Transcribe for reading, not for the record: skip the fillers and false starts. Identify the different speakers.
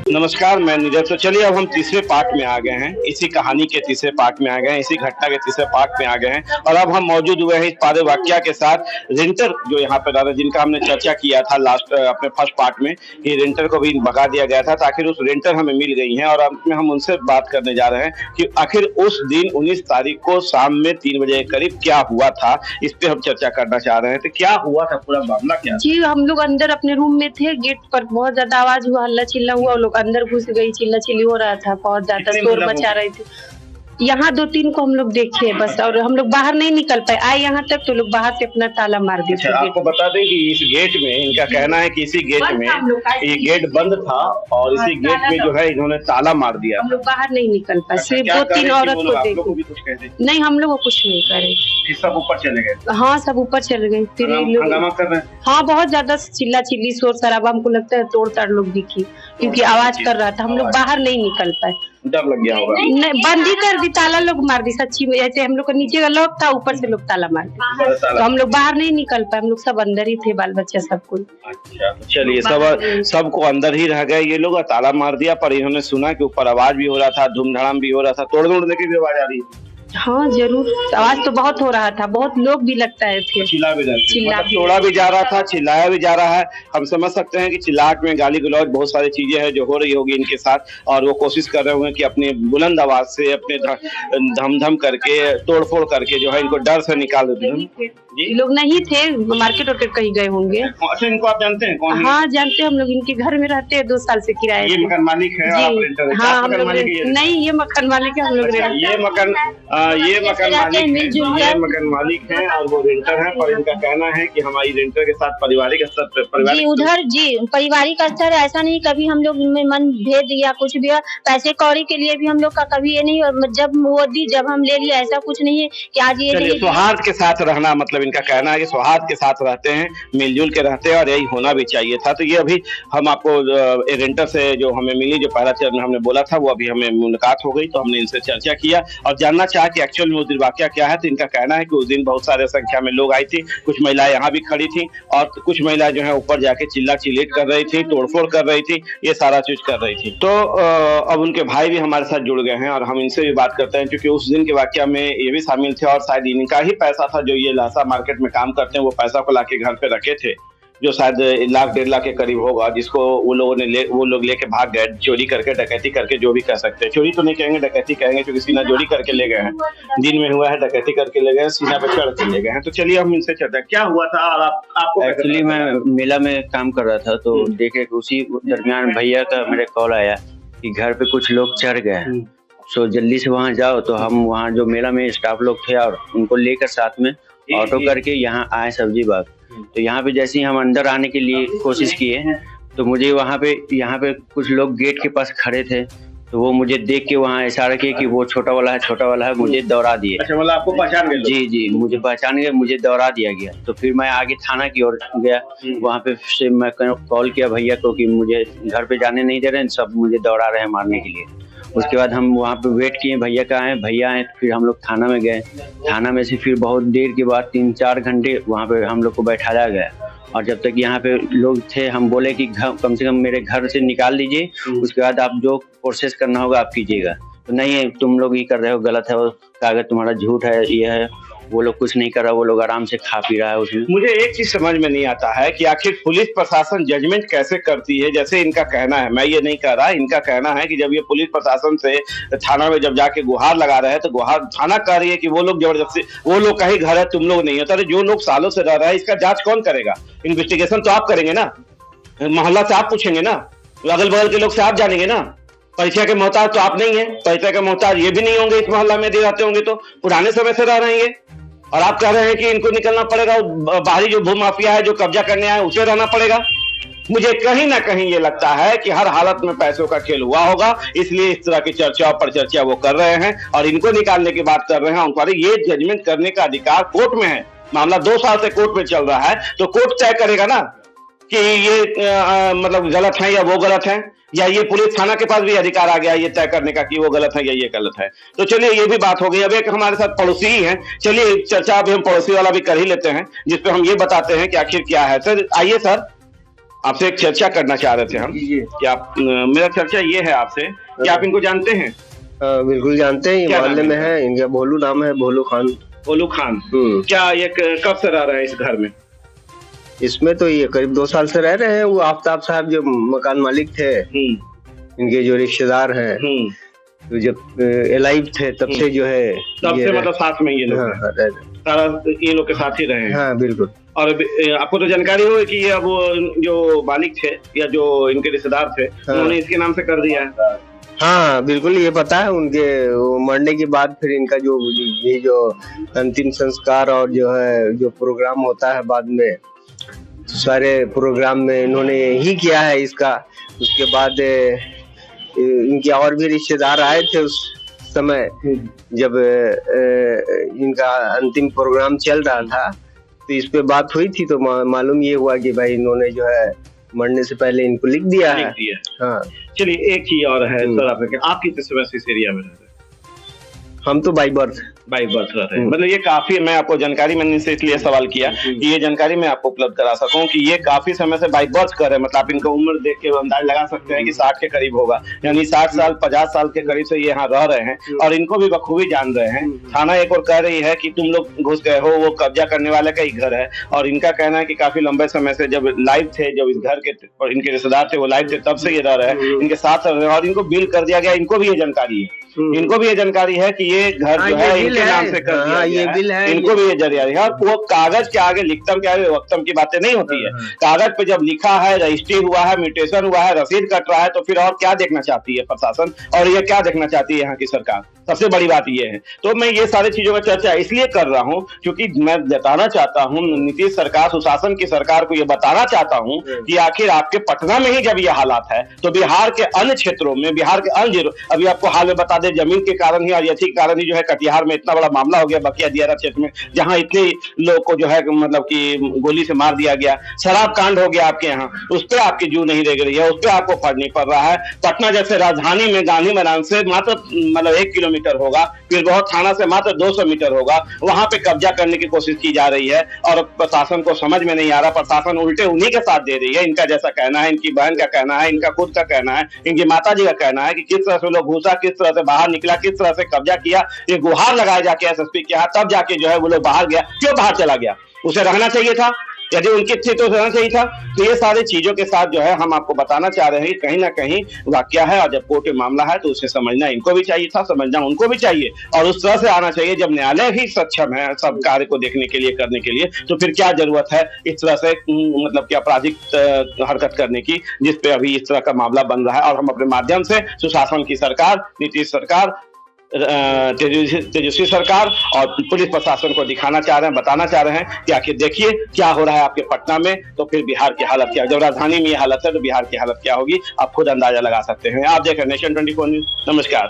Speaker 1: नमस्कार, मैं नीरज। तो चलिए अब हम तीसरे पार्ट में आ गए हैं, इसी कहानी के तीसरे पार्ट में आ गए हैं, इसी घटना के तीसरे पार्ट में आ गए हैं और अब हम मौजूद हुए हैं इस पारे वाकया के साथ। रेंटर जो यहाँ पे रहा, जिनका हमने चर्चा किया था लास्ट अपने फर्स्ट पार्ट में कि रेंटर को भी भगा दिया गया था, तो आखिर उस रेंटर हमें मिल गई हैं और अब में हम उनसे बात करने जा रहे हैं कि आखिर उस दिन 19 तारीख को शाम में 3 बजे के करीब क्या हुआ था, इस पे हम चर्चा करना चाह रहे हैं। तो क्या हुआ था, पूरा मामला क्या?
Speaker 2: जी, हम लोग अंदर अपने रूम में थे, गेट पर बहुत ज्यादा आवाज हुआ, हल्ला चिल्ला हुआ, लोग अंदर घुस गई, चिल्ला चिल्ली हो रहा था, बहुत ज्यादा शोर मचा रहे थे। यहाँ 2-3 को हम लोग देखे बस, और हम लोग बाहर नहीं निकल पाए। आए यहाँ तक तो लोग बाहर से अपना ताला मार दिए।
Speaker 1: अच्छा, आपको बता दें कि इस गेट में, इनका कहना है कि इसी गेट में ये गेट बंद था और इसी गेट में जो है इन्होंने ताला मार दिया।
Speaker 2: हम लोग बाहर नहीं निकल पाए, सिर्फ 2-3 औरत को देखे। नहीं, हम लोग कुछ नहीं करे,
Speaker 1: सब ऊपर चले गए।
Speaker 2: हाँ, सब ऊपर चले गए। फिर
Speaker 1: हंगामा कर रहे हैं।
Speaker 2: हाँ, बहुत ज्यादा चिल्ला चिल्ली शोर शराबा, हमको लगता है तोड़ ताड़ लोग दिखी, क्योंकि आवाज कर रहा था। हम लोग बाहर नहीं निकल पाए,
Speaker 1: डर लग गया होगा।
Speaker 2: नहीं, बंद ही कर दी, ताला लोग मार दी सच्ची में। ऐसे हम लोग का नीचे का लॉक था, ऊपर से लोग ताला मार दी, तो हम लोग बाहर नहीं निकल पाए। हम लोग सब अंदर ही थे, बाल बच्चा सब कुछ।
Speaker 1: अच्छा, तो चलिए सबको अंदर ही रह गए ये लोग, ताला मार दिया। पर इन्होंने सुना कि ऊपर आवाज भी हो रहा था, धूम धड़ाम भी हो रहा था, तोड़ने की भी आवाज आ रही थी।
Speaker 2: हाँ जरूर, आवाज तो बहुत हो रहा था, बहुत लोग भी लगता है थे,
Speaker 1: चिल्ला भी तोड़ा भी जा रहा था, चिल्लाया भी जा रहा है। हम समझ सकते हैं कि चिल्लाहट में गाली गलौज बहुत सारी चीजें हैं जो हो रही होगी इनके साथ, और वो कोशिश कर रहे होंगे कि अपनी बुलंद आवाज से, अपने धम धम करके, तोड़फोड़ करके जो है इनको डर से निकाल देते।
Speaker 2: लोग नहीं थे, मार्केट वार्केट कहीं गए होंगे।
Speaker 1: अच्छा, इनको आप जानते हैं? कौन?
Speaker 2: हाँ जानते हैं, हम लोग इनके घर में रहते हैं, 2 साल से किराए।
Speaker 1: ये मकान मालिक है?
Speaker 2: हाँ, हम लोग नहीं, ये मकान मालिक है, हम लोग
Speaker 1: ये मकान मालिक है और वो रेंटर है। पर इनका कहना है कि हमारी रेंटर के साथ पारिवारिक स्तर पर
Speaker 3: उधर पारिवारिक स्तर ऐसा नहीं, कभी हम लोग में मन भेद या कुछ भी, पैसे कौड़ी के लिए भी हम लोग का कभी ये नहीं, और जब वो दी जब हम ले लिया, ऐसा कुछ नहीं है कि आज ये
Speaker 1: सौहार्द के साथ रहना, मतलब इनका कहना है कि सौहार्द के साथ रहते हैं, मिलजुल के रहते हैं और यही होना भी चाहिए था। तो ये अभी हम आपको रेंटर से जो हमें मिली, जो पहला चरण हमने बोला था, वो अभी हमें मुलाकात हो गई, तो हमने इनसे चर्चा किया और जानना चाहा कि एक्चुअल में उस दिन वाकया क्या है। तो इनका कहना है कि उस दिन बहुत सारे संख्या में लोग आई थी, कुछ महिलाएं यहाँ भी खड़ी थी और कुछ महिलाएं जो है ऊपर जाके चिल्ला चिल्लीट कर रही थी, तोड़फोड़ कर रही थी, ये सारा चीज कर रही थी। तो अब उनके भाई भी हमारे साथ जुड़ गए हैं और हम इनसे भी बात करते हैं, क्योंकि उस दिन के वाकया में ये भी शामिल थे और शायद इनका ही पैसा था, जो ये लासा मार्केट में काम करते हैं, वो पैसा को लाके घर पे रखे थे, जो शायद 1 लाख 1.5 लाख के करीब होगा, जिसको वो लोग लेके भाग गए, चोरी करके, डकैती करके, जो भी कह सकते हैं। चोरी तो नहीं कहेंगे, डकैती कहेंगे, क्योंकि सीना चोरी करके ले गए हैं। दिन में हुआ है, डकैती करके ले गए, सीना पे चढ़ के ले गए हैं। तो चलिए हम इनसे चर्चा, क्या हुआ था और आपको?
Speaker 4: एक्चुअली मैं मेला में काम कर रहा था, तो देखे उसी दरमियान भैया का मेरे कॉल आया कि घर पे कुछ लोग चढ़ गए हैं, सो जल्दी से वहाँ जाओ। तो हम वहाँ जो मेला में स्टाफ लोग थे और उनको लेकर साथ में ऑटो करके यहाँ आए सब्जी बाग। तो यहाँ पे जैसे ही हम अंदर आने के लिए कोशिश किए, तो मुझे यहाँ पे कुछ लोग गेट के पास खड़े थे, तो वो मुझे देख के वहाँ इशारा किए कि वो छोटा वाला है, मुझे दौड़ा दिए।
Speaker 1: अच्छा, मतलब आपको पहचान गए?
Speaker 4: जी, मुझे पहचान गए, मुझे दौड़ा दिया गया। तो फिर मैं आगे थाना की ओर गया, वहाँ पे से मैं कॉल किया भैया को कि मुझे घर पे जाने नहीं दे रहे हैं, सब मुझे दौड़ा रहे हैं मारने के लिए। उसके बाद हम वहाँ पे वेट किए, भैया आए, फिर हम लोग थाना में गए। थाना में से फिर बहुत देर के बाद 3-4 घंटे वहाँ पे हम लोग को बैठाया गया, और जब तक यहाँ पे लोग थे, हम बोले कि कम से कम मेरे घर से निकाल दीजिए, उसके बाद आप जो प्रोसेस करना होगा आप कीजिएगा। तो नहीं, तुम लोग ये कर रहे हो, गलत है, वो कागज तुम्हारा झूठ है, ये है। वो लोग कुछ नहीं कर रहा, वो लोग आराम से खा पी रहा है उसमें।
Speaker 1: मुझे एक चीज समझ में नहीं आता है कि आखिर पुलिस प्रशासन जजमेंट कैसे करती है। जैसे इनका कहना है, मैं ये नहीं कह रहा, इनका कहना है कि जब ये पुलिस प्रशासन से थाना में जब जाके गुहार लगा रहे हैं, तो गुहार थाना कह रही है कि वो लोग जबरदस्ती, वो लोग का ही घर है, तुम लोग नहीं होता। जो लोग सालों से रह रहा है, इसका जांच कौन करेगा? इन्वेस्टिगेशन तो आप करेंगे ना, मोहल्ला से आप पूछेंगे ना, अगल बगल के लोग से आप जानेंगे ना। परिचय के मोहताज तो आप नहीं है, परिचय के मोहताज ये भी नहीं होंगे इस मोहल्ला में, रहते होंगे तो पुराने समय से रह रहे हैं। और आप कह रहे हैं कि इनको निकलना पड़ेगा, बाहरी जो भूमाफिया है, जो कब्जा करने आए, उसे रहना पड़ेगा। मुझे कहीं ना कहीं ये लगता है कि हर हालत में पैसों का खेल हुआ होगा, इसलिए इस तरह की चर्चा और परिचर्चा वो कर रहे हैं और इनको निकालने की बात कर रहे हैं। उनको ये जजमेंट करने का अधिकार कोर्ट में है, मामला 2 साल से कोर्ट में चल रहा है, तो कोर्ट तय करेगा ना कि ये मतलब गलत है या वो गलत है, या ये पुलिस थाना के पास भी अधिकार आ गया ये तय करने का कि वो गलत है या ये गलत है। तो चलिए ये भी बात हो गई। अब एक हमारे साथ पड़ोसी ही हैं, चलिए चर्चा अभी हम पड़ोसी वाला भी कर ही लेते हैं, जिसपे हम ये बताते हैं कि आखिर क्या है। सर आइए सर। आपसे एक चर्चा करना चाह रहे थे हम कि आप मेरा चर्चा ये है आपसे कि आप इनको जानते हैं?
Speaker 5: बिल्कुल जानते हैं, ये
Speaker 1: क्या
Speaker 5: मोहल्ले
Speaker 1: नाम
Speaker 5: में है, इनका भोलू नाम है, भोलू खान।
Speaker 1: भोलू खान। क्या ये कब से रह रहे हैं इस घर में?
Speaker 5: इसमें तो ये करीब 2 साल से रह रहे हैं। वो आफ्ताब साहब जो मकान मालिक थे, इनके जो रिश्तेदार हैं, तो जब एलाइव थे तब से जो है
Speaker 1: तब से मतलब साथ में ये लोग सारा ये लोग के साथ ही रहे हैं।
Speaker 5: हाँ बिल्कुल।
Speaker 1: और आपको तो जानकारी हो कि ये अब वो जो मालिक थे या जो इनके रिश्तेदार थे, उन्होंने इसके नाम से कर दिया है।
Speaker 5: हाँ बिल्कुल, ये पता है। उनके मरने के बाद फिर इनका जो अंतिम संस्कार और जो है जो प्रोग्राम होता है बाद में, सारे प्रोग्राम में इन्होंने ही किया है इसका। उसके बाद इनके और भी रिश्तेदार आए थे उस समय जब इनका अंतिम प्रोग्राम चल रहा था, तो इस पे बात हुई थी। तो मालूम ये हुआ कि भाई इन्होंने जो है मरने से पहले इनको लिख दिया है। हाँ।
Speaker 1: चलिए एक चीज और है सर, आप कितने समय से इस एरिया में रह रहे हैं?
Speaker 5: हम तो बाई बर्थ
Speaker 1: रहते हैं। मतलब ये काफी, मैं आपको जानकारी मैंने से इसलिए सवाल किया कि ये जानकारी मैं आपको उपलब्ध करा सकूं कि ये काफी समय से बाई बर्थ कर रहे हैं। मतलब आप इनका उम्र देख के अंदाज लगा सकते हैं कि 60 के करीब होगा, यानी 60 साल 50 साल के करीब से ये यहाँ रह रहे हैं और इनको भी बखूबी जान रहे हैं। थाना एक और कह रही है कि तुम लोग घुस गए हो, वो कब्जा करने वाले का ही घर है। और इनका कहना है कि काफी लंबे समय से जब लाइव थे, जब इस घर के और इनके रिश्तेदार थे वो लाइव थे, तब से ये रह रहे हैं, इनके साथ रह रहे हैं और इनको बिल कर दिया गया। इनको भी ये जानकारी है, इनको भी ये जानकारी है कि ये घर जो है इनके नाम से कर दिया
Speaker 5: ये बिल है,
Speaker 1: इनको भी ये जानकारी है। वो कागज के आगे लिखतम के आगे वक्तम की बातें नहीं होती है। कागज पे जब लिखा है, रजिस्ट्री हुआ है, म्यूटेशन हुआ है, रसीद कट रहा है, तो फिर और क्या देखना चाहती है प्रशासन और ये क्या देखना चाहती है यहाँ की सरकार? सबसे बड़ी बात ये है। तो मैं ये सारी चीजों का चर्चा इसलिए कर रहा हूँ क्योंकि मैं बताना चाहता हूँ नीतीश सरकार, सुशासन की सरकार को ये बताना चाहता हूँ कि आखिर आपके पटना में ही जब ये हालात है तो बिहार के अन्य क्षेत्रों में, बिहार के अन्य, अभी आपको हाल में बता दें, जमीन के कारण ही और यथी के कारण ही जो है कटिहार में इतना बड़ा मामला हो गया, बकिया दियारा क्षेत्र में, जहां इतने लोग को जो है मतलब कि गोली से मार दिया गया। शराब कांड हो गया आपके यहाँ, उस पर आपकी जू नहीं रह रही है, उस पर आपको फर्क नहीं पड़ रहा है। पटना जैसे राजधानी में गांधी मैदान से मात्र मतलब 1 किलोमीटर होगा, फिर बहुत थाना से मात्र 200 मीटर होगा, वहां पे कब्जा करने की कोशिश की जा रही है और प्रशासन को समझ में नहीं आ रहा। प्रशासन उल्टे उन्हीं के साथ दे रही है। इनका जैसा कहना है, इनकी बहन का कहना है, इनका खुद का कहना है, इनकी माता जी का कहना है कि किस तरह से लोग घुसा, किस तरह से बाहर निकला, किस तरह से कब्जा किया, ये गुहार लगाया जाके एसएसपी के हाथ, तब जाके जो है वो लोग बाहर गया। क्यों बाहर चला गया? उसे रहना चाहिए था, यदि उनकी थी तो रहना चाहिए था। तो ये सारी चीजों के साथ जो है हम आपको बताना चाह रहे हैं कि कहीं ना कहीं वाकया है और जब कोर्ट में मामला है तो उसे समझना इनको भी चाहिए था, समझना उनको भी चाहिए और उस तरह से आना चाहिए। जब न्यायालय ही सक्षम है सब कार्य को देखने के लिए, करने के लिए, तो फिर क्या जरूरत है इस तरह से मतलब कि आपराधिक हरकत करने की, जिसपे अभी इस तरह का मामला बन रहा है। और हम अपने माध्यम से सुशासन की सरकार, नीतीश सरकार, तेजस्वी सरकार और पुलिस प्रशासन को दिखाना चाह रहे हैं, बताना चाह रहे हैं कि आखिर देखिए क्या हो रहा है आपके पटना में, तो फिर बिहार की हालत क्या, जब राजधानी में ये हालत है तो बिहार की हालत क्या होगी, आप खुद अंदाजा लगा सकते हैं। आप देख रहे हैं नेशन 24 न्यूज। नमस्कार।